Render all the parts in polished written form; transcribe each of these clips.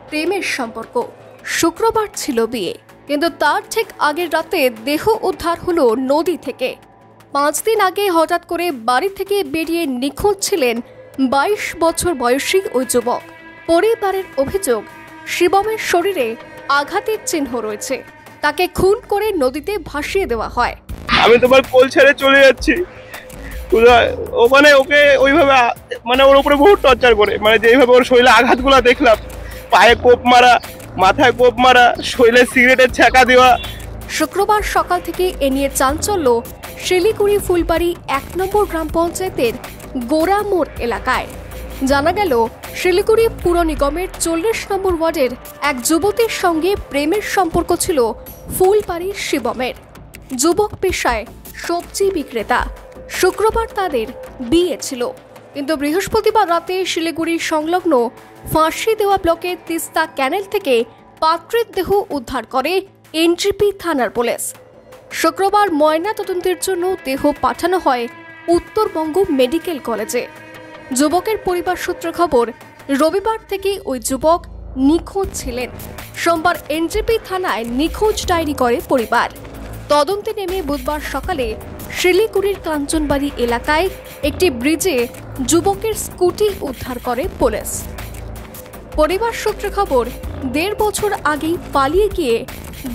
প্রেমের সম্পর্ক। শুক্রবার ছিল বিয়ে, কিন্তু তার ঠিক আগের রাতে দেহ উদ্ধার হলো নদী থেকে। 5 দিন আগে হঠাৎ করে বাড়ি থেকে বেরিয়ে নিখোঁজ ছিলেন 22 বছর বয়সী ওই যুবক। পরিবারের অভিযোগ, শিবমের শরীরে আঘাতের চিহ্ন রয়েছে। তাকে খুন করে নদীতে ভাসিয়ে দেওয়া হয়। আমি তোমার কোল ছেড়ে চলে যাচ্ছি, ওখানে ওকে ওইভাবে মানে ওর উপরে বহু টর্চার করে, মানে যেইভাবে ওর শরীরে আঘাতগুলো দেখলাম, পায়ে কোপ মারা, মাথায় কোপ মারা, শরীরে সিগারেটের ছ্যাঁকা দেওয়া। শুক্রবার সকাল থেকে এ নিয়ে চাঞ্চল্য শিলিগুড়ি ফুলবাড়ি 1 নম্বর গ্রাম পঞ্চায়েতের গোড়ামোড় এলাকায়। জানা গেল, শিলিগুড়ি পুর নিগমের 40 নম্বর ওয়ার্ডের এক যুবতীর সঙ্গে প্রেমের সম্পর্ক ছিল ফুলবাড়ির শিবমের। যুবক পেশায় সবজি বিক্রেতা। শুক্রবার তাদের বিয়ে ছিল, কিন্তু বৃহস্পতিবার রাতে শিলিগুড়ির সংলগ্ন ফাঁসি দেওয়া ব্লকের তিস্তা ক্যানেল থেকে পাত্রের দেহ উদ্ধার করে এনজিপি থানার পুলিশ। শুক্রবার ময়না তদন্তের জন্য দেহ পাঠানো হয় উত্তরবঙ্গ মেডিকেল কলেজে। যুবকের পরিবার সূত্রে খবর, রবিবার থেকে ওই যুবক নিখোঁজ ছিলেন। সোমবার এনজিপি থানায় নিখোঁজ ডায়েরি করে পরিবার। তদন্তে নেমে বুধবার সকালে শিলিগুড়ির কাঞ্চনবাড়ি এলাকায় একটি ব্রিজে যুবকের স্কুটি উদ্ধার করে পুলিশ। পরিবার সূত্রে খবর, 1.5 বছর আগেই পালিয়ে গিয়ে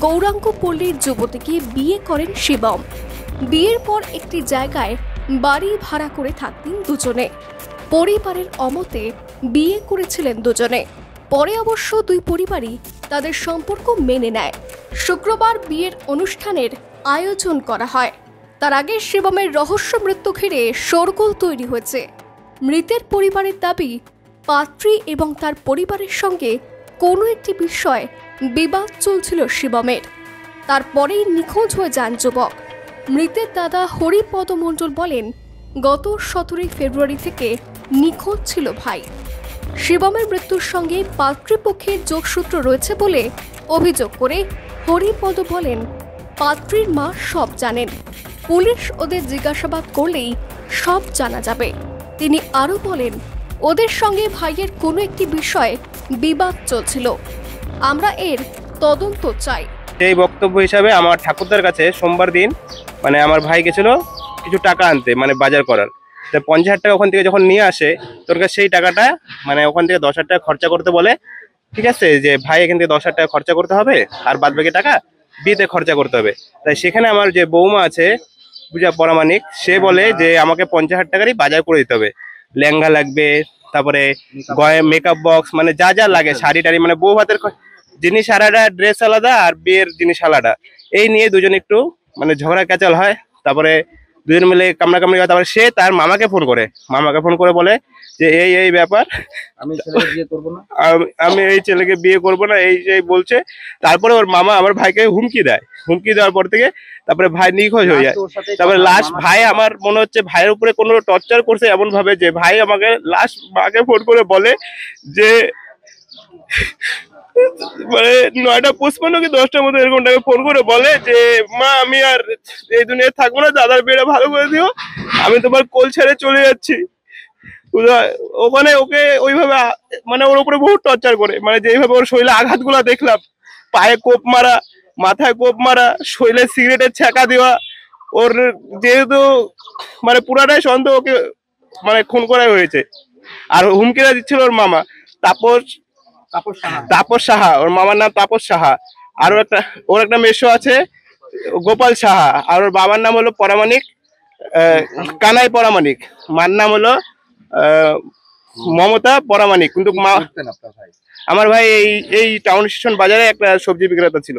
গৌরাঙ্গ পল্লীর যুবতীকে বিয়ে করেন শিবম। বিয়ের পর একটি জায়গায় বাড়ি ভাড়া করে থাকতেন দুজনে। পরিবারের অমতে বিয়ে করেছিলেন দুজনে। পরে অবশ্য দুই পরিবারই তাদের সম্পর্ক মেনে নেয়। শুক্রবার বিয়ের অনুষ্ঠানের আয়োজন করা হয়। তার আগে শিবমের রহস্য মৃত্যু ঘিরে শোরগোল তৈরি হয়েছে। মৃতের পরিবারের দাবি, পাত্রী এবং তার পরিবারের সঙ্গে কোনো একটি বিষয়ে বিবাদ চলছিল শিবমের। তারপরেই নিখোঁজ হয়ে যান যুবক। মৃতের দাদা হরিপদ মণ্ডল বলেন, গত 17 ফেব্রুয়ারি থেকে নিখোঁজ ছিল ভাই। শিবমের মৃত্যুর সঙ্গে পাত্রীপক্ষের যোগসূত্র রয়েছে বলে অভিযোগ করে হরিপদ বলেন, পাত্রীর মা সব জানেন, পুলিশ ওদের জিজ্ঞাসাবাদ করলেই সব জানা যাবে। তিনি আরও বলেন, ওদের সঙ্গে ভাইয়ের কোনো একটি বিষয়ে বিবাদ চলছিল, আমরা এর তদন্ত চাই। সেই বক্তব্য হিসাবে আমার ঠাকুরদার কাছে সোমবার দিন মানে আমার ভাই গেছিল কিছু টাকা আনতে, মানে বাজার করার। 50,000 টাকা ওখান থেকে যখন নিয়ে আসে, তোর কাছে সেই টাকাটা মানে ওখান থেকে 10,000 টাকা খরচা করতে বলে। ঠিক আছে, যে ভাই এখান থেকে 10,000 টাকা খরচা করতে হবে, আর বাদ বাকি টাকা বিয়েতে খরচা করতে হবে। তাই সেখানে আমার যে বৌমা আছে পূজা পরামানিক, সে বলে যে আমাকে 50,000 টাকারই বাজার করে দিতে হবে। লেহেঙ্গা লাগবে, তারপরে মেকআপ বক্স, মানে যা যা লাগে, শাড়ি টাড়ি, মানে বউ হাতের জিনিস আলাদা, ড্রেস আলাদা, আর বিয়ের জিনিস আলাদা। এই নিয়ে দুজন একটু মানে ঝগড়া ক্যাচাল হয়। তারপরে দুজন মিলে কামড়াকামড়ি হয়। তারপরে সে তার মামাকে ফোন করে বলে যে এই ব্যাপার, আমি এই ছেলেকে বিয়ে করবো না, এই বলছে। তারপরে ওর মামা আমার ভাইকে হুমকি দেওয়ার পর থেকে তারপরে ভাই নিখোঁজ হয়ে যায়। তারপরে লাস্ট ভাই, আমার মনে হচ্ছে ভাইয়ের উপরে কোনো টর্চার করছে এমন ভাবে যে ভাই আমাকে লাস্ট মাকে ফোন করে বলে যে মানে 9:55 কি 10টার মতো এরকম টাইমে ফোন করে বলে যে মা, আমি আর এই দুনিয়ায় থাকবো না, দাদার বিয়েটা ভালো করে দিও, আমি তোমার কোল ছেড়ে চলে যাচ্ছি। ওখানে ওকে ওইভাবে মানে ওর উপরে বহু টর্চার করে, মানে যেইভাবে ওর শরীরে আঘাতগুলো দেখলাম, পায়ে কোপ মারা, মাথায় কোপ মারা, শরীরে সিগারেটের ছ্যাঁকা দেওয়া। ওর যেহেতু মানে পুরাটাই সন্দেহ ওকে মানে খুন করা হয়েছে। আর হুমকিরা দিচ্ছিল ওর মামা তাপস সাহা, ওর মামার নাম তাপস সাহা। আর ওর একটা মেশো আছে গোপাল সাহা। আর ওর বাবার নাম হলো পরামানিক, কানাই পরামানিক। মার নাম হলো মমতা পরামানিক। কিন্তু আমার ভাই এই টাউন স্টেশন বাজারে একটা সবজি বিক্রেতা ছিল।